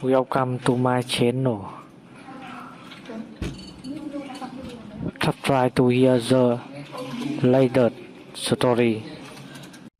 Welcome to my channel. Try to hear the latest story.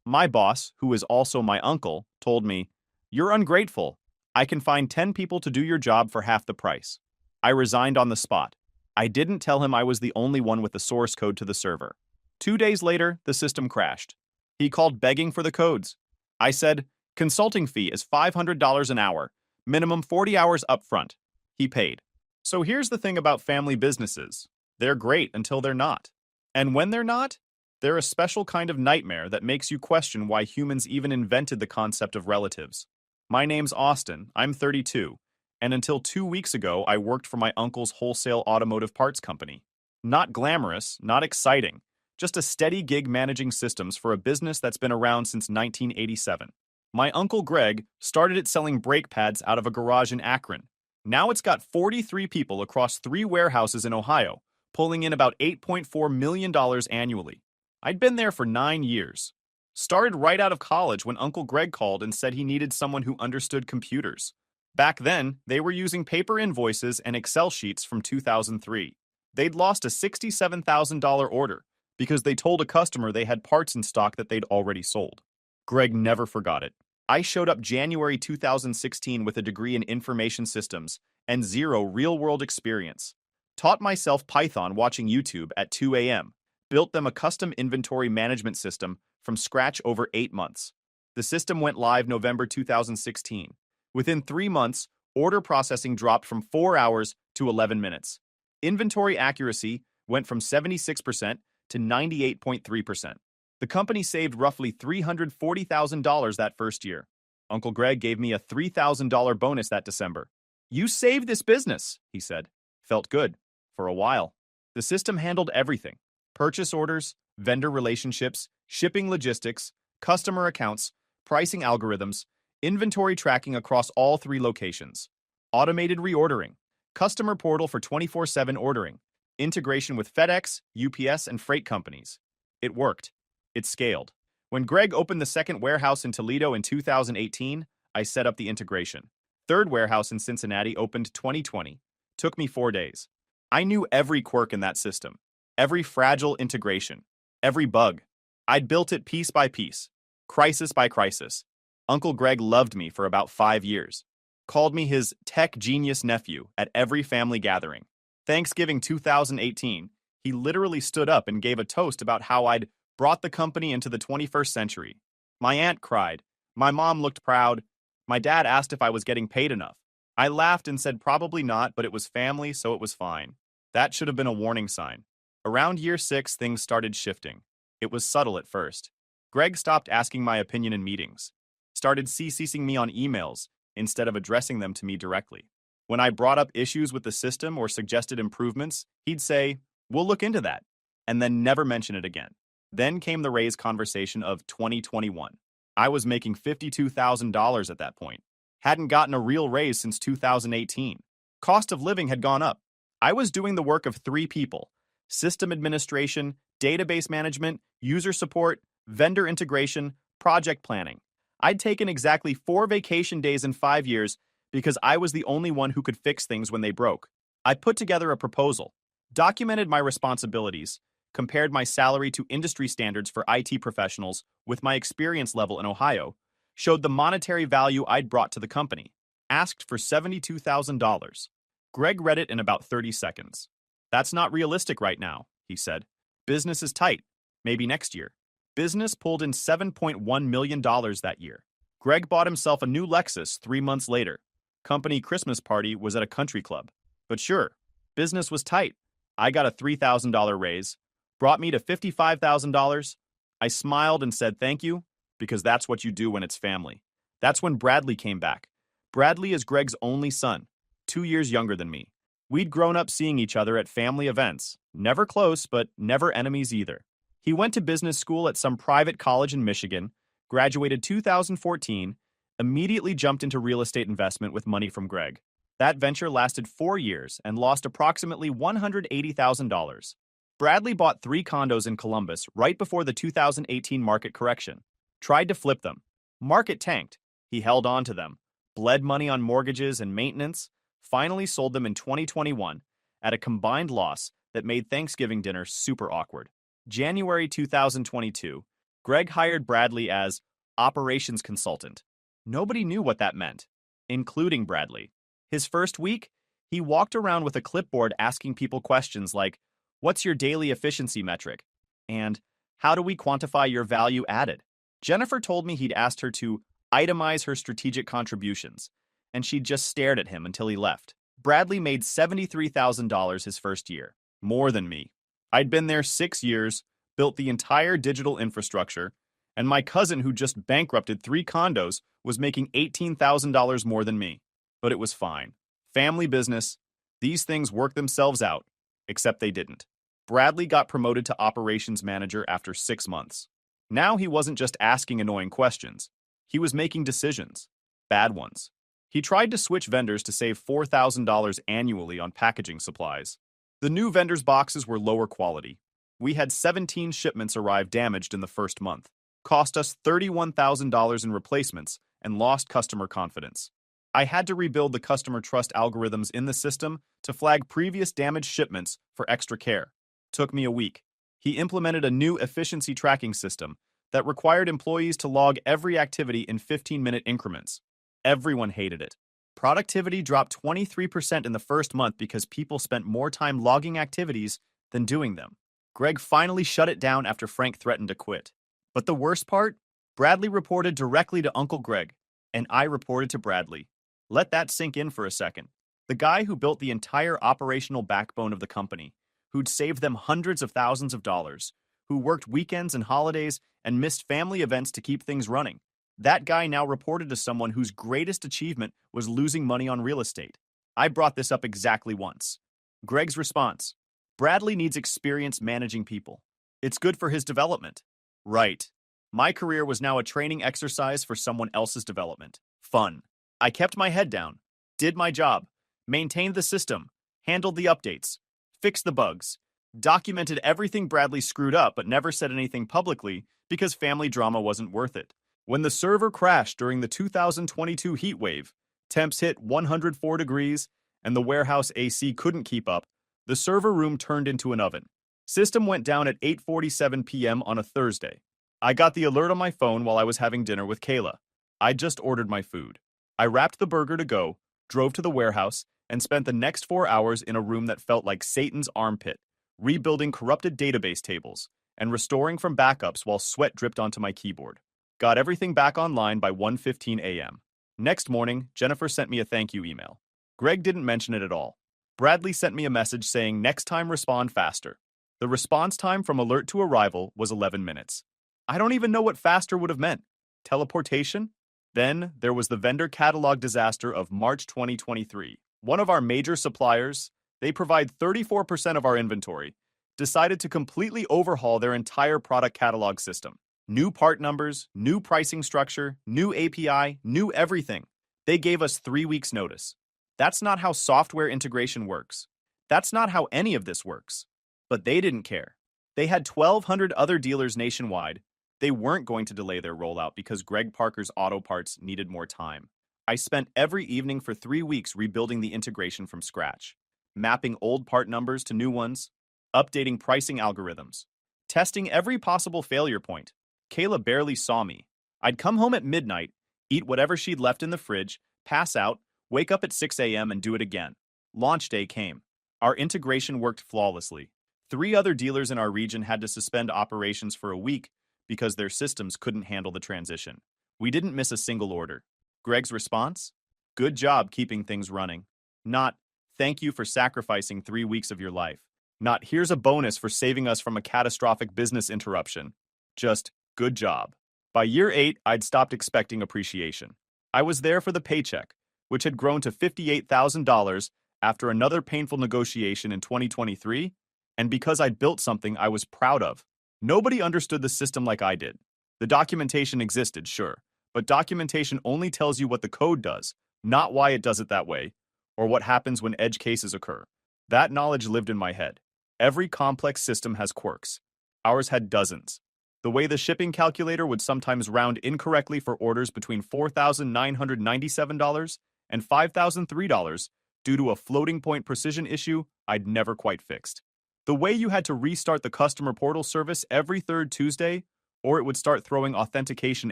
My boss, who is also my uncle, told me, "You're ungrateful. I can find 10 people to do your job for half the price." I resigned on the spot. I didn't tell him I was the only one with the source code to the server. 2 days later, the system crashed. He called begging for the codes. I said, "Consulting fee is $500 an hour, minimum 40 hours upfront." He paid. So here's the thing about family businesses. They're great until they're not. And when they're not, they're a special kind of nightmare that makes you question why humans even invented the concept of relatives. My name's Austin, I'm 32, and until 2 weeks ago, I worked for my uncle's wholesale automotive parts company. Not glamorous, not exciting, just a steady gig managing systems for a business that's been around since 1987. My uncle Greg started it selling brake pads out of a garage in Akron. Now it's got 43 people across 3 warehouses in Ohio, pulling in about $8.4 million annually. I'd been there for 9 years. Started right out of college when Uncle Greg called and said he needed someone who understood computers. Back then, they were using paper invoices and Excel sheets from 2003. They'd lost a $67,000 order because they told a customer they had parts in stock that they'd already sold. Greg never forgot it. I showed up January 2016 with a degree in information systems and zero real-world experience. Taught myself Python watching YouTube at 2 a.m. Built them a custom inventory management system from scratch over 8 months. The system went live November 2016. Within 3 months, order processing dropped from 4 hours to 11 minutes. Inventory accuracy went from 76% to 98.3%. The company saved roughly $340,000 that first year. Uncle Greg gave me a $3,000 bonus that December. "You saved this business," he said. Felt good. For a while. The system handled everything. Purchase orders, vendor relationships, shipping logistics, customer accounts, pricing algorithms, inventory tracking across all 3 locations, automated reordering, customer portal for 24/7 ordering, integration with FedEx, UPS, and freight companies. It worked. It scaled. When Greg opened the second warehouse in Toledo in 2018, I set up the integration. Third warehouse in Cincinnati opened 2020. Took me 4 days. I knew every quirk in that system. Every fragile integration, every bug. I'd built it piece by piece, crisis by crisis. Uncle Greg loved me for about 5 years. Called me his tech genius nephew at every family gathering. Thanksgiving 2018, he literally stood up and gave a toast about how I'd brought the company into the 21st century. My aunt cried. My mom looked proud. My dad asked if I was getting paid enough. I laughed and said probably not, but it was family, so it was fine. That should have been a warning sign. Around year 6, things started shifting. It was subtle at first. Greg stopped asking my opinion in meetings. Started CCing me on emails instead of addressing them to me directly. When I brought up issues with the system or suggested improvements, he'd say, "We'll look into that," and then never mention it again. Then came the raise conversation of 2021. I was making $52,000 at that point. Hadn't gotten a real raise since 2018. Cost of living had gone up. I was doing the work of 3 people. System administration, database management, user support, vendor integration, project planning. I'd taken exactly 4 vacation days in 5 years because I was the only one who could fix things when they broke. I put together a proposal, documented my responsibilities, compared my salary to industry standards for IT professionals with my experience level in Ohio, showed the monetary value I'd brought to the company, asked for $72,000. Greg read it in about 30 seconds. "That's not realistic right now," he said. "Business is tight. Maybe next year." Business pulled in $7.1 million that year. Greg bought himself a new Lexus 3 months later. Company Christmas party was at a country club. But sure, business was tight. I got a $3,000 raise, brought me to $55,000. I smiled and said thank you, because that's what you do when it's family. That's when Bradley came back. Bradley is Greg's only son, 2 years younger than me. We'd grown up seeing each other at family events, never close, but never enemies either. He went to business school at some private college in Michigan, graduated 2014, immediately jumped into real estate investment with money from Greg. That venture lasted 4 years and lost approximately $180,000. Bradley bought 3 condos in Columbus right before the 2018 market correction. Tried to flip them. Market tanked. He held on to them. bled money on mortgages and maintenance, finally sold them in 2021 at a combined loss that made Thanksgiving dinner super awkward. January 2022, Greg hired Bradley as operations consultant. Nobody knew what that meant, including Bradley. His first week, he walked around with a clipboard asking people questions like, "What's your daily efficiency metric?" and "How do we quantify your value added?" Jennifer told me he'd asked her to itemize her strategic contributions, and she just stared at him until he left. Bradley made $73,000 his first year, more than me. I'd been there 6 years, built the entire digital infrastructure, and my cousin who just bankrupted 3 condos was making $18,000 more than me. But it was fine. Family business. These things work themselves out, except they didn't. Bradley got promoted to operations manager after 6 months. Now he wasn't just asking annoying questions. He was making decisions. Bad ones. He tried to switch vendors to save $4,000 annually on packaging supplies. The new vendors' boxes were lower quality. We had 17 shipments arrive damaged in the first month, cost us $31,000 in replacements, and lost customer confidence. I had to rebuild the customer trust algorithms in the system to flag previous damaged shipments for extra care. Took me a week. He implemented a new efficiency tracking system that required employees to log every activity in 15-minute increments. Everyone hated it. Productivity dropped 23% in the first month because people spent more time logging activities than doing them. Greg finally shut it down after Frank threatened to quit. But the worst part? Bradley reported directly to Uncle Greg, and I reported to Bradley. Let that sink in for a second. The guy who built the entire operational backbone of the company, who'd saved them hundreds of thousands of dollars, who worked weekends and holidays and missed family events to keep things running. That guy now reported to someone whose greatest achievement was losing money on real estate. I brought this up exactly once. Greg's response: Bradley needs experience managing people. It's good for his development. Right. My career was now a training exercise for someone else's development. Fun. I kept my head down, did my job, maintained the system, handled the updates, fixed the bugs, documented everything Bradley screwed up but never said anything publicly because family drama wasn't worth it. When the server crashed during the 2022 heat wave, temps hit 104 degrees, and the warehouse AC couldn't keep up, the server room turned into an oven. System went down at 8:47 p.m. on a Thursday. I got the alert on my phone while I was having dinner with Kayla. I just ordered my food. I wrapped the burger to go, drove to the warehouse, and spent the next 4 hours in a room that felt like Satan's armpit, rebuilding corrupted database tables, and restoring from backups while sweat dripped onto my keyboard. Got everything back online by 1:15 a.m. Next morning, Jennifer sent me a thank you email. Greg didn't mention it at all. Bradley sent me a message saying next time respond faster. The response time from alert to arrival was 11 minutes. I don't even know what faster would have meant. Teleportation? Then there was the vendor catalog disaster of March 2023. One of our major suppliers, they provide 34% of our inventory, decided to completely overhaul their entire product catalog system. New part numbers, new pricing structure, new API, new everything. They gave us 3 weeks' notice. That's not how software integration works. That's not how any of this works. But they didn't care. They had 1,200 other dealers nationwide. They weren't going to delay their rollout because Greg Parker's auto parts needed more time. I spent every evening for 3 weeks rebuilding the integration from scratch, mapping old part numbers to new ones, updating pricing algorithms, testing every possible failure point. Kayla barely saw me. I'd come home at midnight, eat whatever she'd left in the fridge, pass out, wake up at 6 a.m. and do it again. Launch day came. Our integration worked flawlessly. 3 other dealers in our region had to suspend operations for a week because their systems couldn't handle the transition. We didn't miss a single order. Greg's response? Good job keeping things running. Not, thank you for sacrificing 3 weeks of your life. Not, here's a bonus for saving us from a catastrophic business interruption. Just, good job. By year 8, I'd stopped expecting appreciation. I was there for the paycheck, which had grown to $58,000 after another painful negotiation in 2023, and because I'd built something I was proud of. Nobody understood the system like I did. The documentation existed, sure, but documentation only tells you what the code does, not why it does it that way, or what happens when edge cases occur. That knowledge lived in my head. Every complex system has quirks. Ours had dozens. The way the shipping calculator would sometimes round incorrectly for orders between $4,997 and $5,003 due to a floating point precision issue I'd never quite fixed. The way you had to restart the customer portal service every third Tuesday, or it would start throwing authentication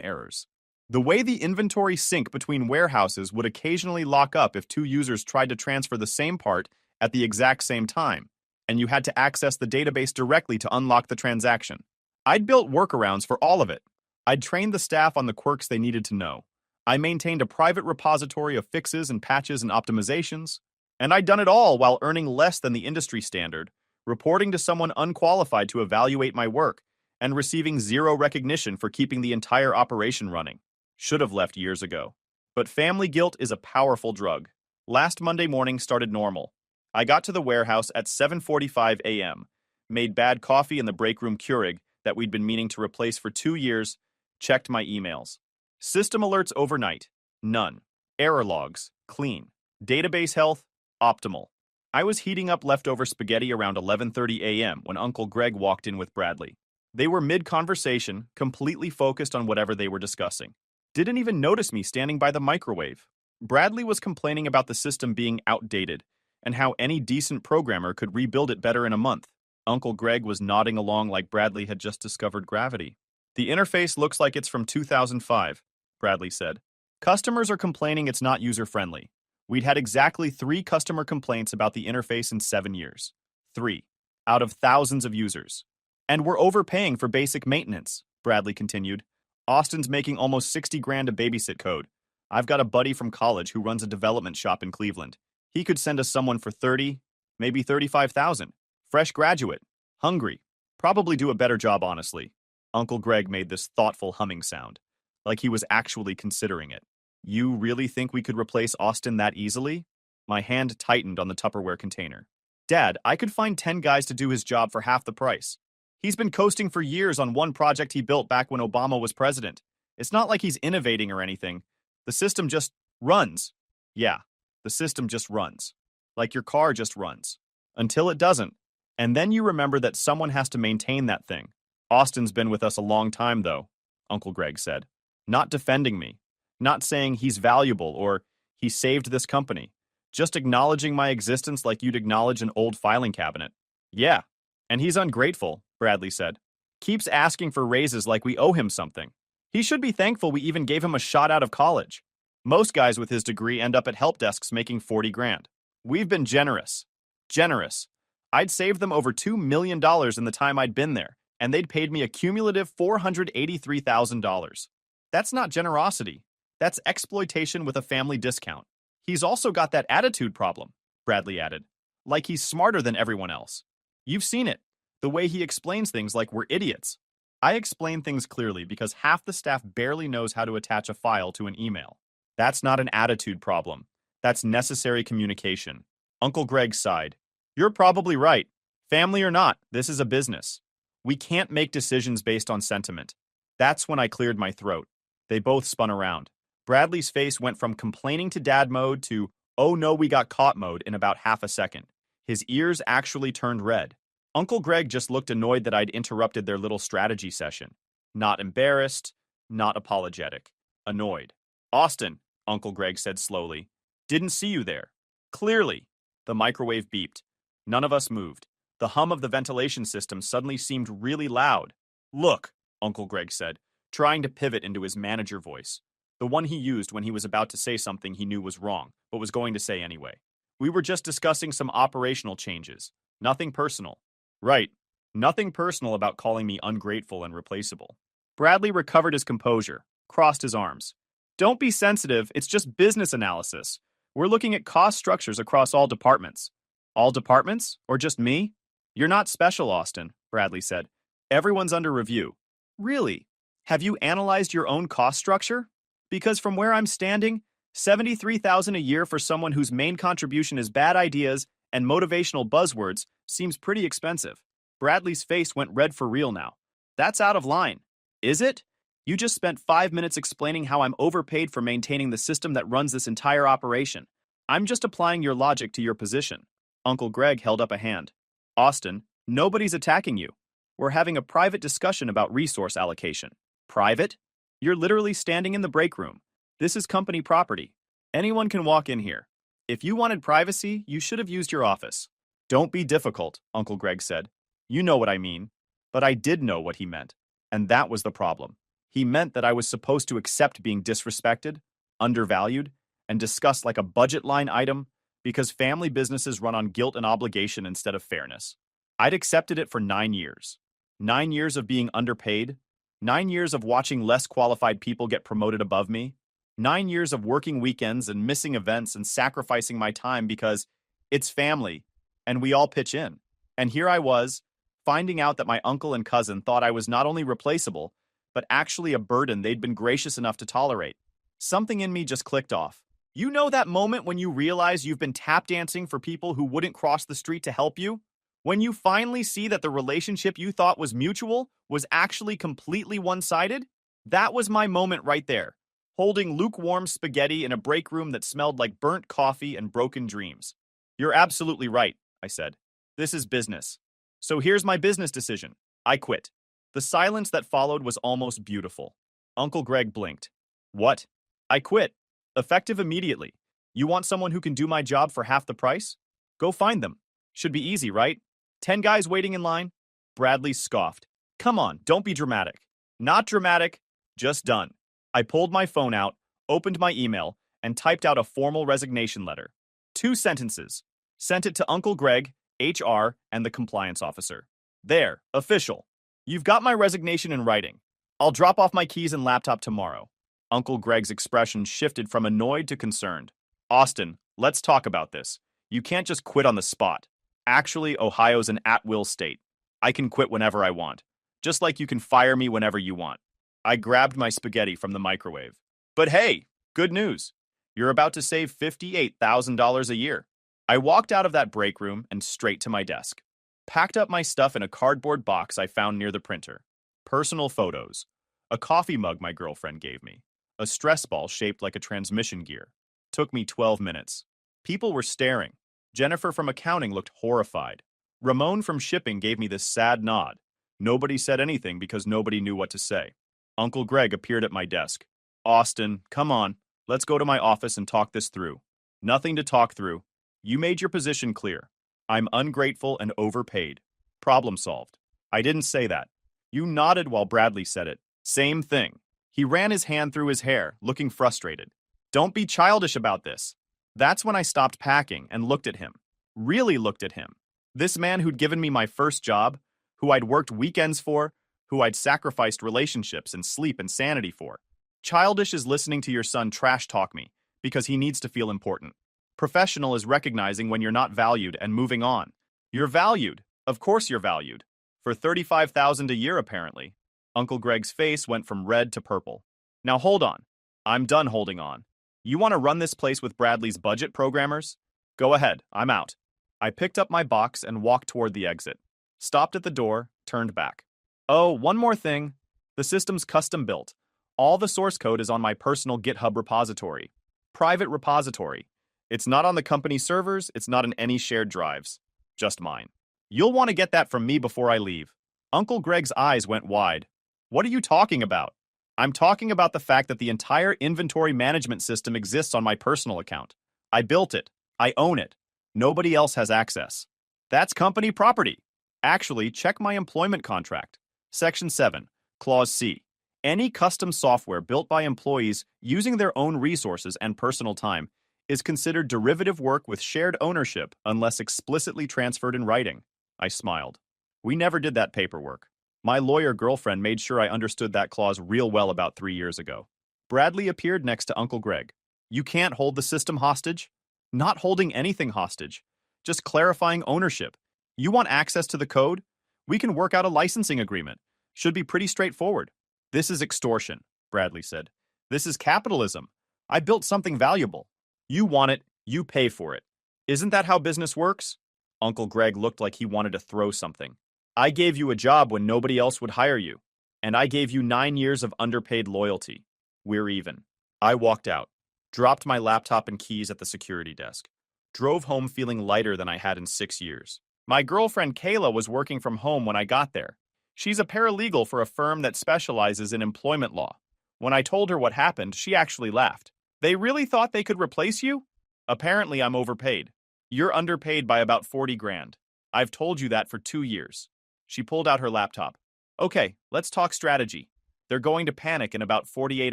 errors. The way the inventory sync between warehouses would occasionally lock up if two users tried to transfer the same part at the exact same time, and you had to access the database directly to unlock the transaction. I'd built workarounds for all of it. I'd trained the staff on the quirks they needed to know. I maintained a private repository of fixes and patches and optimizations, and I'd done it all while earning less than the industry standard, reporting to someone unqualified to evaluate my work, and receiving zero recognition for keeping the entire operation running. Should have left years ago. But family guilt is a powerful drug. Last Monday morning started normal. I got to the warehouse at 7:45 a.m., made bad coffee in the break room Keurig that we'd been meaning to replace for 2 years, checked my emails. System alerts overnight, none. Error logs, clean. Database health, optimal. I was heating up leftover spaghetti around 11:30 a.m. when Uncle Greg walked in with Bradley. They were mid-conversation, completely focused on whatever they were discussing. Didn't even notice me standing by the microwave. Bradley was complaining about the system being outdated and how any decent programmer could rebuild it better in a month. Uncle Greg was nodding along like Bradley had just discovered gravity. The interface looks like it's from 2005, Bradley said. Customers are complaining it's not user-friendly. We'd had exactly 3 customer complaints about the interface in 7 years. 3, out of thousands of users. And we're overpaying for basic maintenance, Bradley continued. Austin's making almost 60 grand a babysit code. I've got a buddy from college who runs a development shop in Cleveland. He could send us someone for 30, maybe 35,000. Fresh graduate. Hungry. Probably do a better job, honestly. Uncle Greg made this thoughtful humming sound, like he was actually considering it. You really think we could replace Austin that easily? My hand tightened on the Tupperware container. Dad, I could find 10 guys to do his job for half the price. He's been coasting for years on one project he built back when Obama was president. It's not like he's innovating or anything. The system just runs. Yeah, the system just runs. Like your car just runs. Until it doesn't. And then you remember that someone has to maintain that thing. Austin's been with us a long time, though, Uncle Greg said. Not defending me. Not saying he's valuable or he saved this company. Just acknowledging my existence like you'd acknowledge an old filing cabinet. Yeah, and he's ungrateful, Bradley said. Keeps asking for raises like we owe him something. He should be thankful we even gave him a shot out of college. Most guys with his degree end up at help desks making 40 grand. We've been generous. Generous. I'd saved them over $2 million in the time I'd been there, and they'd paid me a cumulative $483,000. That's not generosity. That's exploitation with a family discount. He's also got that attitude problem, Bradley added. Like he's smarter than everyone else. You've seen it. The way he explains things like we're idiots. I explain things clearly because half the staff barely knows how to attach a file to an email. That's not an attitude problem. That's necessary communication. Uncle Greg sighed. You're probably right. Family or not, this is a business. We can't make decisions based on sentiment. That's when I cleared my throat. They both spun around. Bradley's face went from complaining to dad mode to, oh no, we got caught mode in about half a second. His ears actually turned red. Uncle Greg just looked annoyed that I'd interrupted their little strategy session. Not embarrassed, not apologetic. Annoyed. Austin, Uncle Greg said slowly. Didn't see you there. Clearly. The microwave beeped. None of us moved. The hum of the ventilation system suddenly seemed really loud. Look, Uncle Greg said, trying to pivot into his manager voice. The one he used when he was about to say something he knew was wrong, but was going to say anyway. We were just discussing some operational changes. Nothing personal. Right. Nothing personal about calling me ungrateful and replaceable. Bradley recovered his composure, crossed his arms. Don't be sensitive, it's just business analysis. We're looking at cost structures across all departments. All departments? Or just me? You're not special, Austin, Bradley said. Everyone's under review. Really? Have you analyzed your own cost structure? Because from where I'm standing, $73,000 a year for someone whose main contribution is bad ideas and motivational buzzwords seems pretty expensive. Bradley's face went red for real now. That's out of line. Is it? You just spent 5 minutes explaining how I'm overpaid for maintaining the system that runs this entire operation. I'm just applying your logic to your position. Uncle Greg held up a hand. Austin, nobody's attacking you. We're having a private discussion about resource allocation. Private? You're literally standing in the break room. This is company property. Anyone can walk in here. If you wanted privacy, you should have used your office. Don't be difficult, Uncle Greg said. You know what I mean. But I did know what he meant. And that was the problem. He meant that I was supposed to accept being disrespected, undervalued, and discussed like a budget line item because family businesses run on guilt and obligation instead of fairness. I'd accepted it for 9 years. 9 years of being underpaid, 9 years of watching less qualified people get promoted above me, 9 years of working weekends and missing events and sacrificing my time because it's family and we all pitch in. And here I was, finding out that my uncle and cousin thought I was not only replaceable, but actually a burden they'd been gracious enough to tolerate. Something in me just clicked off. You know that moment when you realize you've been tap dancing for people who wouldn't cross the street to help you? When you finally see that the relationship you thought was mutual was actually completely one-sided? That was my moment right there, holding lukewarm spaghetti in a break room that smelled like burnt coffee and broken dreams. You're absolutely right, I said. This is business. So here's my business decision. I quit. The silence that followed was almost beautiful. Uncle Greg blinked. What? I quit. Effective immediately. You want someone who can do my job for half the price? Go find them. Should be easy, right? 10 guys waiting in line? Bradley scoffed. Come on, don't be dramatic. Not dramatic, just done. I pulled my phone out, opened my email, and typed out a formal resignation letter. 2 sentences. Sent it to Uncle Greg, HR, and the compliance officer. There, official. You've got my resignation in writing. I'll drop off my keys and laptop tomorrow. Uncle Greg's expression shifted from annoyed to concerned. Austin, let's talk about this. You can't just quit on the spot. Actually, Ohio's an at-will state. I can quit whenever I want. Just like you can fire me whenever you want. I grabbed my spaghetti from the microwave. But hey, good news. You're about to save $58,000 a year. I walked out of that break room and straight to my desk. Packed up my stuff in a cardboard box I found near the printer. Personal photos. A coffee mug my girlfriend gave me. A stress ball shaped like a transmission gear. Took me 12 minutes. People were staring. Jennifer from accounting looked horrified. Ramon from shipping gave me this sad nod. Nobody said anything because nobody knew what to say. Uncle Greg appeared at my desk. Austin, come on. Let's go to my office and talk this through. Nothing to talk through. You made your position clear. I'm ungrateful and overpaid. Problem solved. I didn't say that. You nodded while Bradley said it. Same thing. He ran his hand through his hair, looking frustrated. Don't be childish about this. That's when I stopped packing and looked at him. Really looked at him. This man who'd given me my first job, who I'd worked weekends for, who I'd sacrificed relationships and sleep and sanity for. Childish is listening to your son trash talk me because he needs to feel important. Professional is recognizing when you're not valued and moving on. You're valued. Of course you're valued. For $35,000 a year, apparently. Uncle Greg's face went from red to purple. Now hold on. I'm done holding on. You want to run this place with Bradley's budget programmers? Go ahead, I'm out. I picked up my box and walked toward the exit. Stopped at the door, turned back. Oh, one more thing. The system's custom built. All the source code is on my personal GitHub repository. Private repository. It's not on the company servers, it's not in any shared drives. Just mine. You'll want to get that from me before I leave. Uncle Greg's eyes went wide. What are you talking about? I'm talking about the fact that the entire inventory management system exists on my personal account. I built it. I own it. Nobody else has access. That's company property. Actually, check my employment contract. Section 7, Clause C. Any custom software built by employees using their own resources and personal time is considered derivative work with shared ownership unless explicitly transferred in writing. I smiled. We never did that paperwork. My lawyer girlfriend made sure I understood that clause real well about 3 years ago. Bradley appeared next to Uncle Greg. You can't hold the system hostage? Not holding anything hostage. Just clarifying ownership. You want access to the code? We can work out a licensing agreement. Should be pretty straightforward. This is extortion, Bradley said. This is capitalism. I built something valuable. You want it, you pay for it. Isn't that how business works? Uncle Greg looked like he wanted to throw something. I gave you a job when nobody else would hire you, and I gave you 9 years of underpaid loyalty. We're even. I walked out, dropped my laptop and keys at the security desk, drove home feeling lighter than I had in 6 years. My girlfriend Kayla was working from home when I got there. She's a paralegal for a firm that specializes in employment law. When I told her what happened, she actually laughed. They really thought they could replace you? Apparently, I'm overpaid. You're underpaid by about 40 grand. I've told you that for 2 years. She pulled out her laptop. Okay, let's talk strategy. They're going to panic in about 48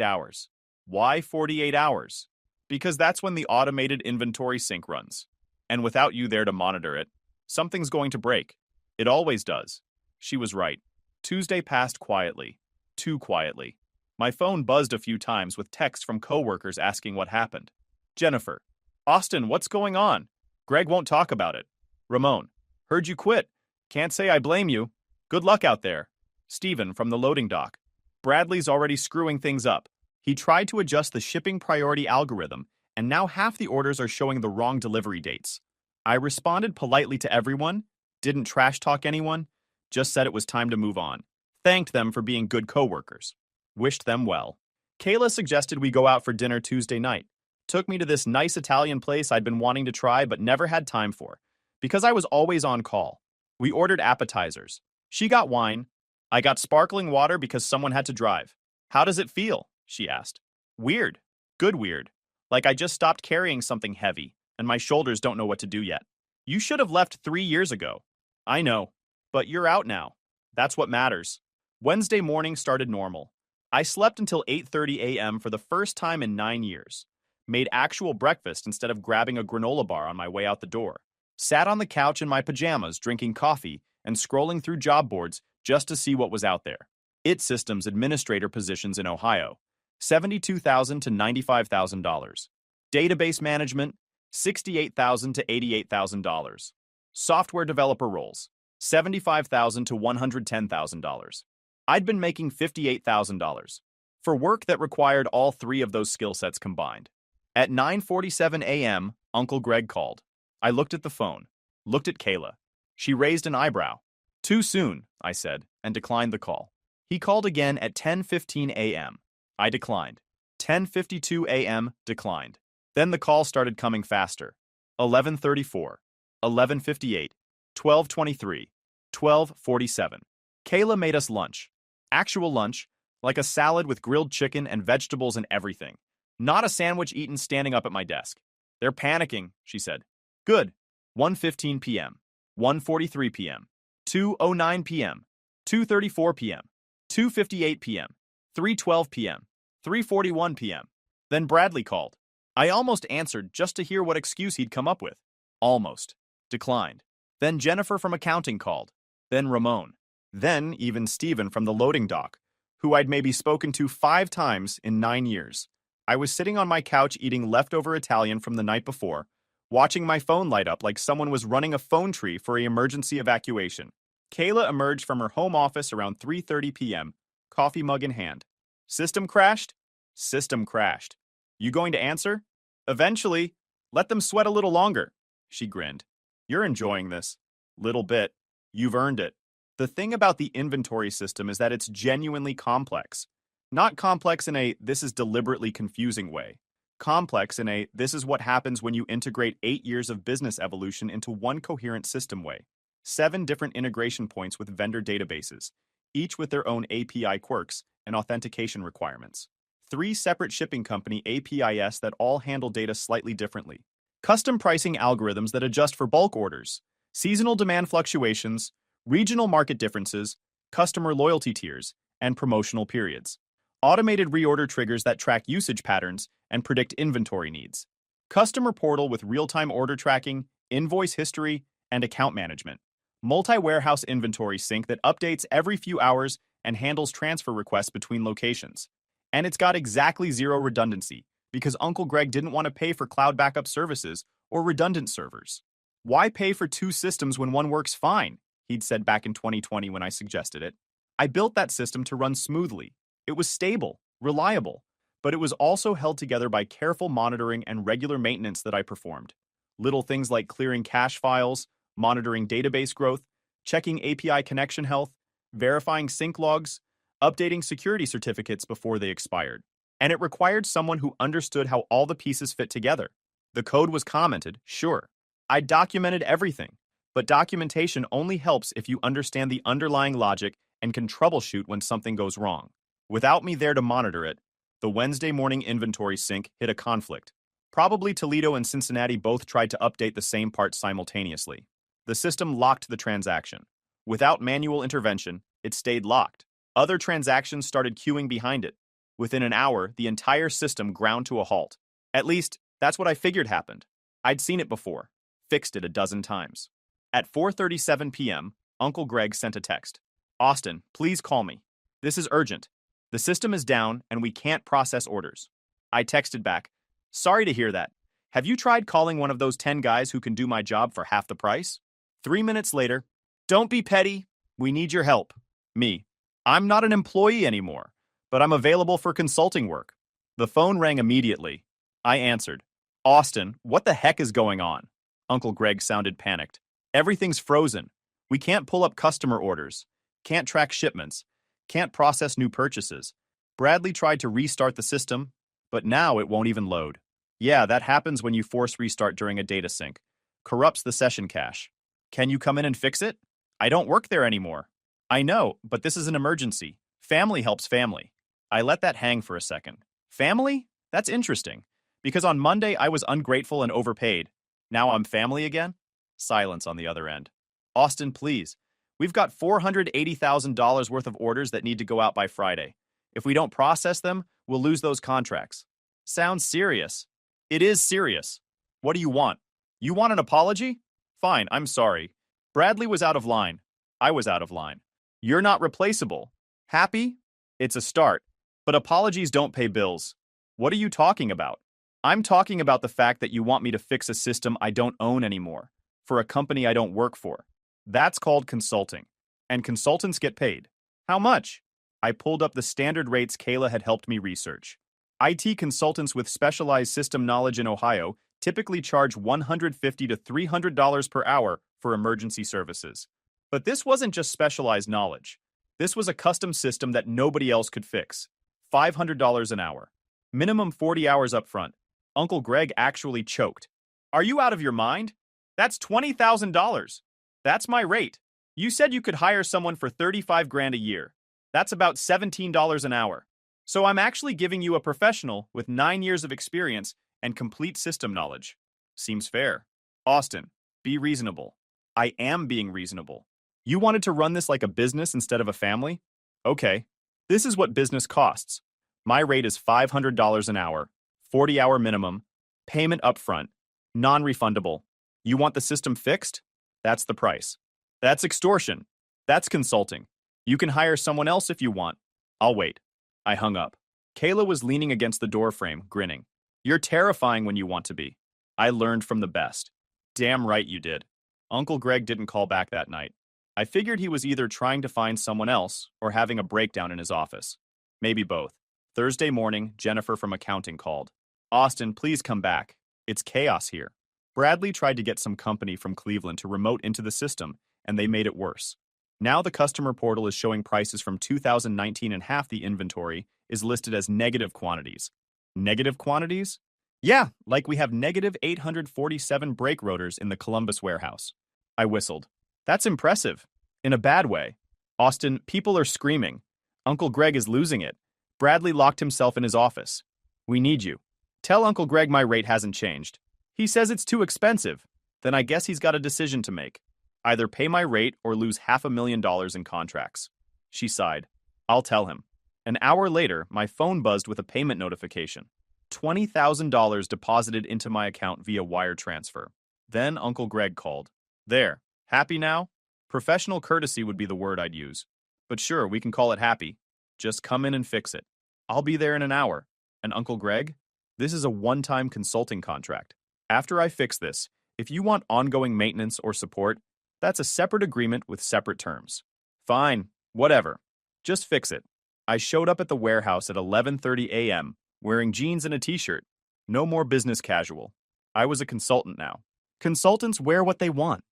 hours. Why 48 hours? Because that's when the automated inventory sync runs. And without you there to monitor it, something's going to break. It always does. She was right. Tuesday passed quietly. Too quietly. My phone buzzed a few times with texts from coworkers asking what happened. Jennifer. Austin, what's going on? Greg won't talk about it. Ramon. Heard you quit. Can't say I blame you. Good luck out there. Stephen from the loading dock. Bradley's already screwing things up. He tried to adjust the shipping priority algorithm, and now half the orders are showing the wrong delivery dates. I responded politely to everyone, didn't trash talk anyone, just said it was time to move on. Thanked them for being good coworkers. Wished them well. Kayla suggested we go out for dinner Tuesday night. Took me to this nice Italian place I'd been wanting to try but never had time for, because I was always on call. We ordered appetizers. She got wine. I got sparkling water because someone had to drive. How does it feel? She asked. Weird. Good weird. Like I just stopped carrying something heavy, and my shoulders don't know what to do yet. You should have left 3 years ago. I know. But you're out now. That's what matters. Wednesday morning started normal. I slept until 8:30 a.m. for the first time in 9 years. Made actual breakfast instead of grabbing a granola bar on my way out the door. Sat on the couch in my pajamas drinking coffee and scrolling through job boards just to see what was out there. IT Systems Administrator positions in Ohio, $72,000 to $95,000. Database management, $68,000 to $88,000. Software developer roles, $75,000 to $110,000. I'd been making $58,000 for work that required all three of those skill sets combined. At 9:47 a.m., Uncle Greg called. I looked at the phone, looked at Kayla. She raised an eyebrow. Too soon, I said, and declined the call. He called again at 10:15 a.m. I declined. 10:52 a.m., declined. Then the call started coming faster. 11:34, 11:58, 12:23, 12:47. Kayla made us lunch. Actual lunch, like a salad with grilled chicken and vegetables and everything. Not a sandwich eaten standing up at my desk. They're panicking, she said. Good. 1:15 p.m., 1:43 p.m., 2:09 p.m., 2:34 p.m., 2:58 p.m., 3:12 p.m., 3:41 p.m. Then Bradley called. I almost answered just to hear what excuse he'd come up with. Almost. Declined. Then Jennifer from accounting called. Then Ramon. Then even Stephen from the loading dock, who I'd maybe spoken to 5 times in 9 years. I was sitting on my couch eating leftover Italian from the night before, watching my phone light up like someone was running a phone tree for an emergency evacuation. Kayla emerged from her home office around 3:30 p.m., coffee mug in hand. System crashed? System crashed. You going to answer? Eventually. Let them sweat a little longer. She grinned. You're enjoying this. Little bit. You've earned it. The thing about the inventory system is that it's genuinely complex. Not complex in a this is deliberately confusing way. Complex in a this is what happens when you integrate 8 years of business evolution into one coherent system way. 7 different integration points with vendor databases, each with their own API quirks and authentication requirements. 3 separate shipping company APIs that all handle data slightly differently. Custom pricing algorithms that adjust for bulk orders, seasonal demand fluctuations, regional market differences, customer loyalty tiers, and promotional periods. Automated reorder triggers that track usage patterns and predict inventory needs. Customer portal with real-time order tracking, invoice history, and account management. Multi-warehouse inventory sync that updates every few hours and handles transfer requests between locations. And it's got exactly 0 redundancy, because Uncle Greg didn't want to pay for cloud backup services or redundant servers. Why pay for 2 systems when one works fine? He'd said back in 2020 when I suggested it. I built that system to run smoothly. It was stable, reliable, but it was also held together by careful monitoring and regular maintenance that I performed. Little things like clearing cache files, monitoring database growth, checking API connection health, verifying sync logs, updating security certificates before they expired. And it required someone who understood how all the pieces fit together. The code was commented, sure. I documented everything, but documentation only helps if you understand the underlying logic and can troubleshoot when something goes wrong. Without me there to monitor it, the Wednesday morning inventory sync hit a conflict. Probably Toledo and Cincinnati both tried to update the same part simultaneously. The system locked the transaction. Without manual intervention, it stayed locked. Other transactions started queuing behind it. Within an hour, the entire system ground to a halt. At least, that's what I figured happened. I'd seen it before, fixed it a dozen times. At 4:37 p.m., Uncle Greg sent a text. "Austin, please call me. This is urgent. The system is down and we can't process orders." I texted back, "Sorry to hear that. Have you tried calling one of those 10 guys who can do my job for half the price?" 3 minutes later, "Don't be petty. We need your help." Me, "I'm not an employee anymore, but I'm available for consulting work." The phone rang immediately. I answered. "Austin, what the heck is going on?" Uncle Greg sounded panicked. "Everything's frozen. We can't pull up customer orders, can't track shipments, can't process new purchases. Bradley tried to restart the system, but now it won't even load." "Yeah, that happens when you force restart during a data sync. Corrupts the session cache. Can you come in and fix it?" "I don't work there anymore." "I know, but this is an emergency. Family helps family." I let that hang for a second. Family? That's interesting. Because on Monday I was ungrateful and overpaid. Now I'm family again? Silence on the other end. "Austin, please. We've got $480,000 worth of orders that need to go out by Friday. If we don't process them, we'll lose those contracts." "Sounds serious." "It is serious. What do you want? You want an apology? Fine, I'm sorry. Bradley was out of line. I was out of line. You're not replaceable. Happy? It's a start. But apologies don't pay bills." "What are you talking about?" "I'm talking about the fact that you want me to fix a system I don't own anymore, for a company I don't work for. That's called consulting. And consultants get paid." "How much?" I pulled up the standard rates Kayla had helped me research. IT consultants with specialized system knowledge in Ohio typically charge $150 to $300 per hour for emergency services. But this wasn't just specialized knowledge. This was a custom system that nobody else could fix. $500 an hour. Minimum 40 hours up front. Uncle Greg actually choked. "Are you out of your mind? That's $20,000. That's my rate. You said you could hire someone for 35 grand a year. That's about $17 an hour. So I'm actually giving you a professional with 9 years of experience and complete system knowledge. Seems fair." "Austin, be reasonable." "I am being reasonable. You wanted to run this like a business instead of a family? Okay. This is what business costs. My rate is $500 an hour, 40-hour minimum, payment upfront, non-refundable. You want the system fixed? That's the price. That's extortion. That's consulting. You can hire someone else if you want. I'll wait." I hung up. Kayla was leaning against the doorframe, grinning. "You're terrifying when you want to be. I learned from the best." "Damn right you did." Uncle Greg didn't call back that night. I figured he was either trying to find someone else or having a breakdown in his office. Maybe both. Thursday morning, Jennifer from accounting called. "Austin, please come back. It's chaos here." Bradley tried to get some company from Cleveland to remote into the system, and they made it worse. Now the customer portal is showing prices from 2019 and half the inventory is listed as negative quantities. Negative quantities? Yeah, like we have negative 847 brake rotors in the Columbus warehouse. I whistled. That's impressive. In a bad way. "Austin, people are screaming. Uncle Greg is losing it. Bradley locked himself in his office. We need you. Tell Uncle Greg my rate hasn't changed. He says it's too expensive. Then I guess he's got a decision to make. Either pay my rate or lose $500,000 in contracts." She sighed. "I'll tell him." An hour later, my phone buzzed with a payment notification. $20,000 deposited into my account via wire transfer. Then Uncle Greg called. "There. Happy now?" Professional courtesy would be the word I'd use. But sure, we can call it happy. Just come in and fix it. I'll be there in an hour. And Uncle Greg? This is a one-time consulting contract. After I fix this, if you want ongoing maintenance or support, that's a separate agreement with separate terms. Fine, whatever. Just fix it. I showed up at the warehouse at 11:30 a.m., wearing jeans and a t-shirt. No more business casual. I was a consultant now. Consultants wear what they want.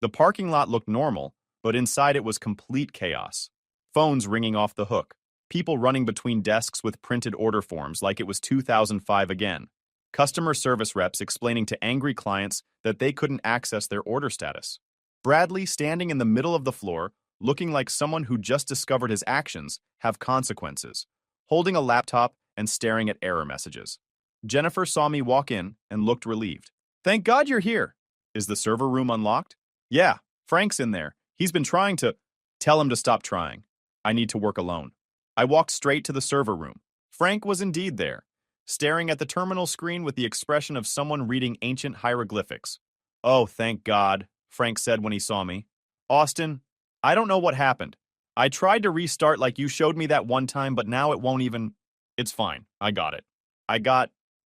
The parking lot looked normal, but inside it was complete chaos. Phones ringing off the hook. People running between desks with printed order forms like it was 2005 again. Customer service reps explaining to angry clients that they couldn't access their order status. Bradley standing in the middle of the floor, looking like someone who just discovered his actions have consequences, holding a laptop and staring at error messages. Jennifer saw me walk in and looked relieved. Thank God you're here. Is the server room unlocked? Yeah, Frank's in there. He's been trying to... Tell him to stop trying. I need to work alone. I walked straight to the server room. Frank was indeed there, staring at the terminal screen with the expression of someone reading ancient hieroglyphics. Oh, thank God, Frank said when he saw me. Austin, I don't know what happened. I tried to restart like you showed me that one time, but now it won't even... It's fine. I got it.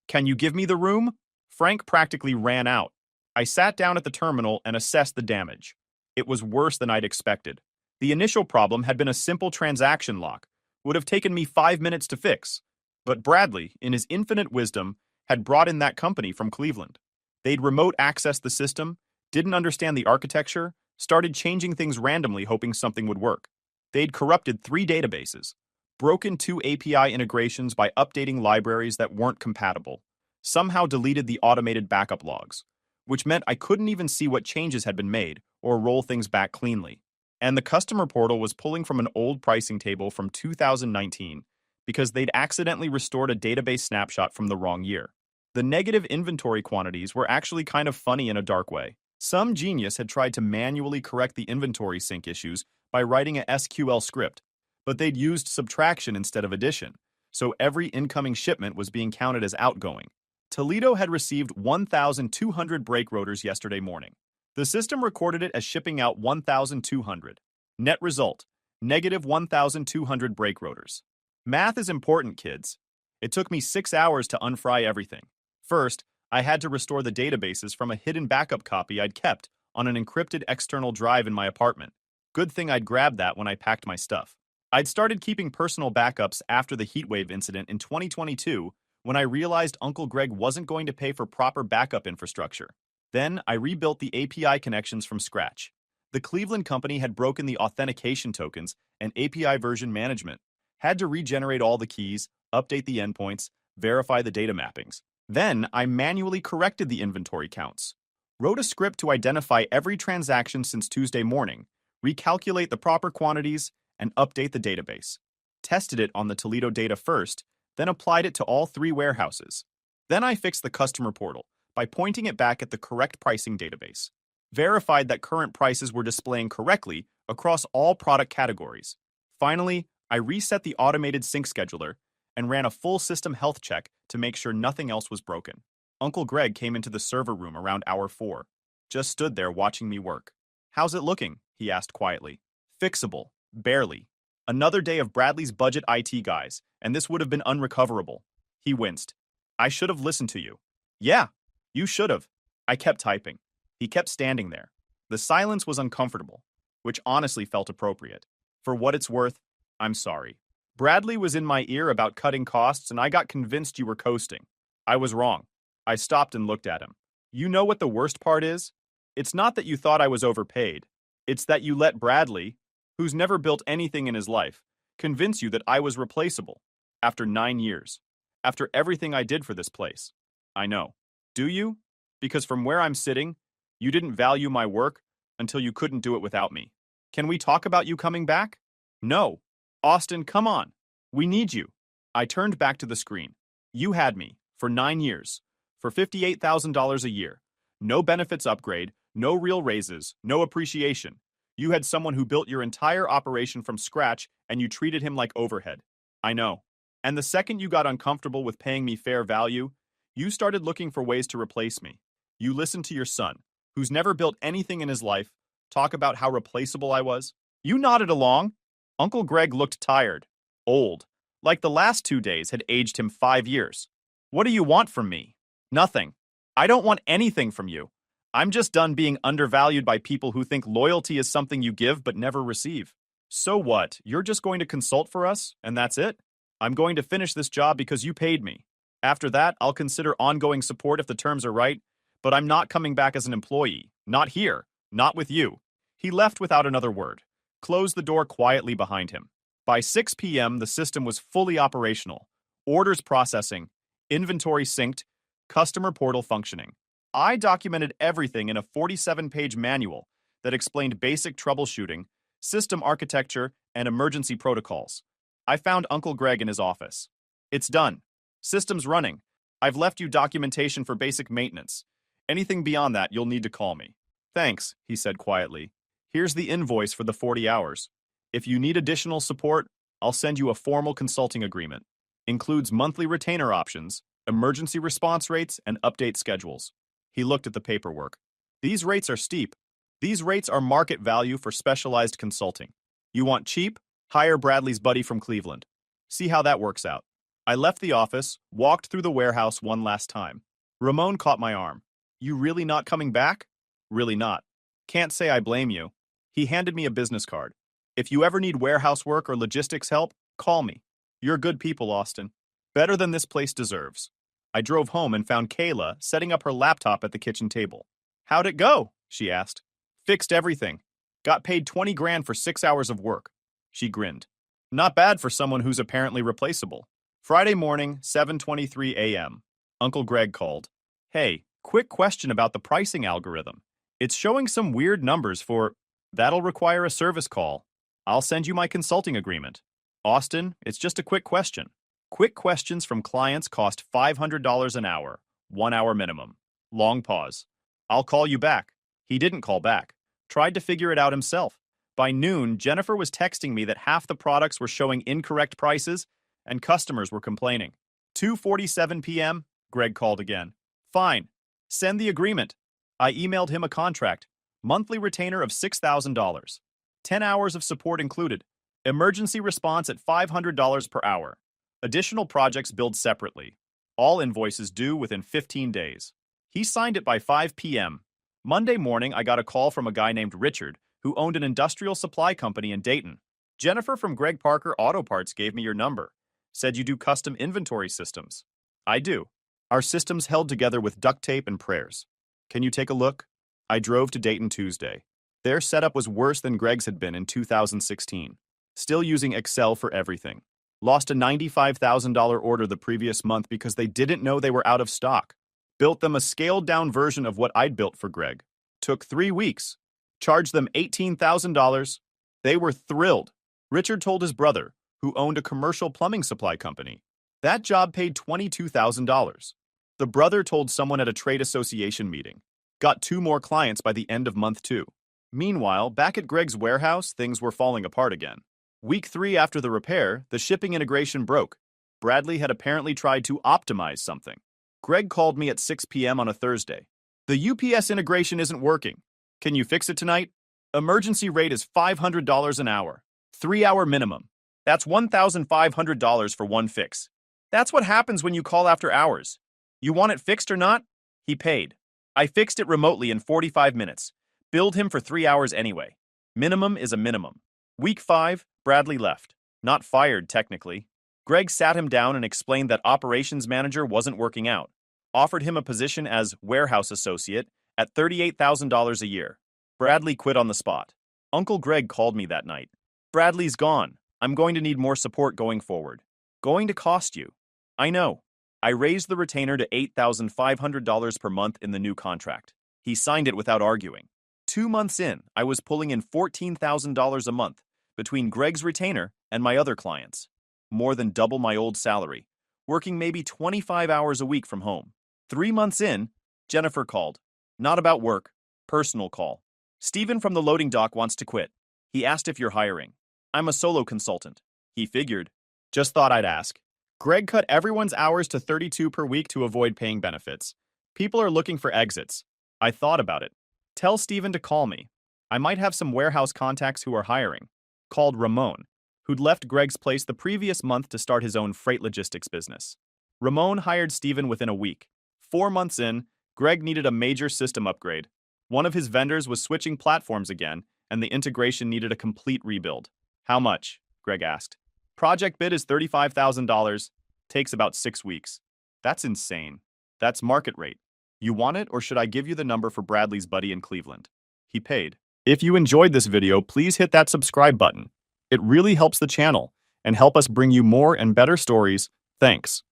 Can you give me the room? Frank practically ran out. I sat down at the terminal and assessed the damage. It was worse than I'd expected. The initial problem had been a simple transaction lock. Would have taken me 5 minutes to fix. But Bradley, in his infinite wisdom, had brought in that company from Cleveland. They'd remote accessed the system, didn't understand the architecture, started changing things randomly hoping something would work. They'd corrupted 3 databases, broken 2 API integrations by updating libraries that weren't compatible, somehow deleted the automated backup logs, which meant I couldn't even see what changes had been made or roll things back cleanly. And the customer portal was pulling from an old pricing table from 2019 because they'd accidentally restored a database snapshot from the wrong year. The negative inventory quantities were actually kind of funny in a dark way. Some genius had tried to manually correct the inventory sync issues by writing a SQL script, but they'd used subtraction instead of addition, so every incoming shipment was being counted as outgoing. Toledo had received 1,200 brake rotors yesterday morning. The system recorded it as shipping out 1,200. Net result, negative 1,200 brake rotors. Math is important, kids. It took me 6 hours to unfry everything. First, I had to restore the databases from a hidden backup copy I'd kept on an encrypted external drive in my apartment. Good thing I'd grabbed that when I packed my stuff. I'd started keeping personal backups after the heatwave incident in 2022 when I realized Uncle Greg wasn't going to pay for proper backup infrastructure. Then, I rebuilt the API connections from scratch. The Cleveland company had broken the authentication tokens and API version management, had to regenerate all the keys, update the endpoints, verify the data mappings. Then, I manually corrected the inventory counts, wrote a script to identify every transaction since Tuesday morning, recalculate the proper quantities, and update the database. Tested it on the Toledo data first, then applied it to all 3 warehouses. Then I fixed the customer portal by pointing it back at the correct pricing database. Verified that current prices were displaying correctly across all product categories. Finally, I reset the automated sync scheduler and ran a full system health check to make sure nothing else was broken. Uncle Greg came into the server room around hour 4. Just stood there watching me work. How's it looking? He asked quietly. Fixable. Barely. Another day of Bradley's budget IT guys, and this would have been unrecoverable. He winced. I should have listened to you. Yeah, you should have. I kept typing. He kept standing there. The silence was uncomfortable, which honestly felt appropriate. For what it's worth, I'm sorry. Bradley was in my ear about cutting costs, and I got convinced you were coasting. I was wrong. I stopped and looked at him. You know what the worst part is? It's not that you thought I was overpaid. It's that you let Bradley, who's never built anything in his life, convince you that I was replaceable. After 9 years. After everything I did for this place. I know. Do you? Because from where I'm sitting, you didn't value my work until you couldn't do it without me. Can we talk about you coming back? No. Austin, come on. We need you. I turned back to the screen. You had me, for 9 years, for $58,000 a year. No benefits upgrade, no real raises, no appreciation. You had someone who built your entire operation from scratch and you treated him like overhead. I know. And the second you got uncomfortable with paying me fair value, you started looking for ways to replace me. You listened to your son, who's never built anything in his life, talk about how replaceable I was. You nodded along. Uncle Greg looked tired, old, like the last 2 days had aged him 5 years. What do you want from me? Nothing. I don't want anything from you. I'm just done being undervalued by people who think loyalty is something you give but never receive. So what? You're just going to consult for us, and that's it? I'm going to finish this job because you paid me. After that, I'll consider ongoing support if the terms are right, but I'm not coming back as an employee. Not here. Not with you. He left without another word, closed the door quietly behind him. By 6 p.m., the system was fully operational. Orders processing, inventory synced, customer portal functioning. I documented everything in a 47-page manual that explained basic troubleshooting, system architecture, and emergency protocols. I found Uncle Greg in his office. It's done. System's running. I've left you documentation for basic maintenance. Anything beyond that, you'll need to call me. Thanks, he said quietly. Here's the invoice for the 40 hours. If you need additional support, I'll send you a formal consulting agreement. Includes monthly retainer options, emergency response rates, and update schedules. He looked at the paperwork. These rates are steep. These rates are market value for specialized consulting. You want cheap? Hire Bradley's buddy from Cleveland. See how that works out. I left the office, walked through the warehouse one last time. Ramon caught my arm. You really not coming back? Really not. Can't say I blame you. He handed me a business card. If you ever need warehouse work or logistics help, call me. You're good people, Austin. Better than this place deserves. I drove home and found Kayla setting up her laptop at the kitchen table. How'd it go? She asked. Fixed everything. Got paid 20 grand for 6 hours of work. She grinned. Not bad for someone who's apparently replaceable. Friday morning, 7:23 a.m. Uncle Greg called. Hey, quick question about the pricing algorithm. It's showing some weird numbers for... That'll require a service call. I'll send you my consulting agreement. Austin, it's just a quick question. Quick questions from clients cost $500 an hour, 1 hour minimum. Long pause. I'll call you back. He didn't call back. Tried to figure it out himself. By noon, Jennifer was texting me that half the products were showing incorrect prices and customers were complaining. 2:47 p.m., Greg called again. Fine. Send the agreement. I emailed him a contract. Monthly retainer of $6,000. 10 hours of support included. Emergency response at $500 per hour. Additional projects billed separately. All invoices due within 15 days. He signed it by 5 p.m. Monday morning, I got a call from a guy named Richard, who owned an industrial supply company in Dayton. Jennifer from Greg Parker Auto Parts gave me your number. Said you do custom inventory systems. I do. Our systems held together with duct tape and prayers. Can you take a look? I drove to Dayton Tuesday. Their setup was worse than Greg's had been in 2016. Still using Excel for everything. Lost a $95,000 order the previous month because they didn't know they were out of stock. Built them a scaled-down version of what I'd built for Greg. Took 3 weeks. Charged them $18,000. They were thrilled. Richard told his brother, who owned a commercial plumbing supply company. That job paid $22,000. The brother told someone at a trade association meeting. Got 2 more clients by the end of month 2. Meanwhile, back at Greg's warehouse, things were falling apart again. Week 3 after the repair, the shipping integration broke. Bradley had apparently tried to optimize something. Greg called me at 6 p.m. on a Thursday. The UPS integration isn't working. Can you fix it tonight? Emergency rate is $500 an hour. 3-hour minimum. That's $1,500 for one fix. That's what happens when you call after hours. You want it fixed or not? He paid. I fixed it remotely in 45 minutes. Billed him for 3 hours anyway. Minimum is a minimum. Week 5, Bradley left. Not fired, technically. Greg sat him down and explained that operations manager wasn't working out. Offered him a position as warehouse associate at $38,000 a year. Bradley quit on the spot. Uncle Greg called me that night. Bradley's gone. I'm going to need more support going forward. Going to cost you. I know. I raised the retainer to $8,500 per month in the new contract. He signed it without arguing. 2 months in, I was pulling in $14,000 a month between Greg's retainer and my other clients. More than double my old salary. Working maybe 25 hours a week from home. 3 months in, Jennifer called. Not about work. Personal call. Steven from the loading dock wants to quit. He asked if you're hiring. I'm a solo consultant. He figured. Just thought I'd ask. Greg cut everyone's hours to 32 per week to avoid paying benefits. People are looking for exits. I thought about it. Tell Steven to call me. I might have some warehouse contacts who are hiring. Called Ramon, who'd left Greg's place the previous month to start his own freight logistics business. Ramon hired Steven within a week. 4 months in, Greg needed a major system upgrade. One of his vendors was switching platforms again, and the integration needed a complete rebuild. How much? Greg asked. Project bid is $35,000. Takes about 6 weeks. That's insane. That's market rate. You want it, or should I give you the number for Bradley's buddy in Cleveland? He paid. If you enjoyed this video, please hit that subscribe button. It really helps the channel and help us bring you more and better stories. Thanks.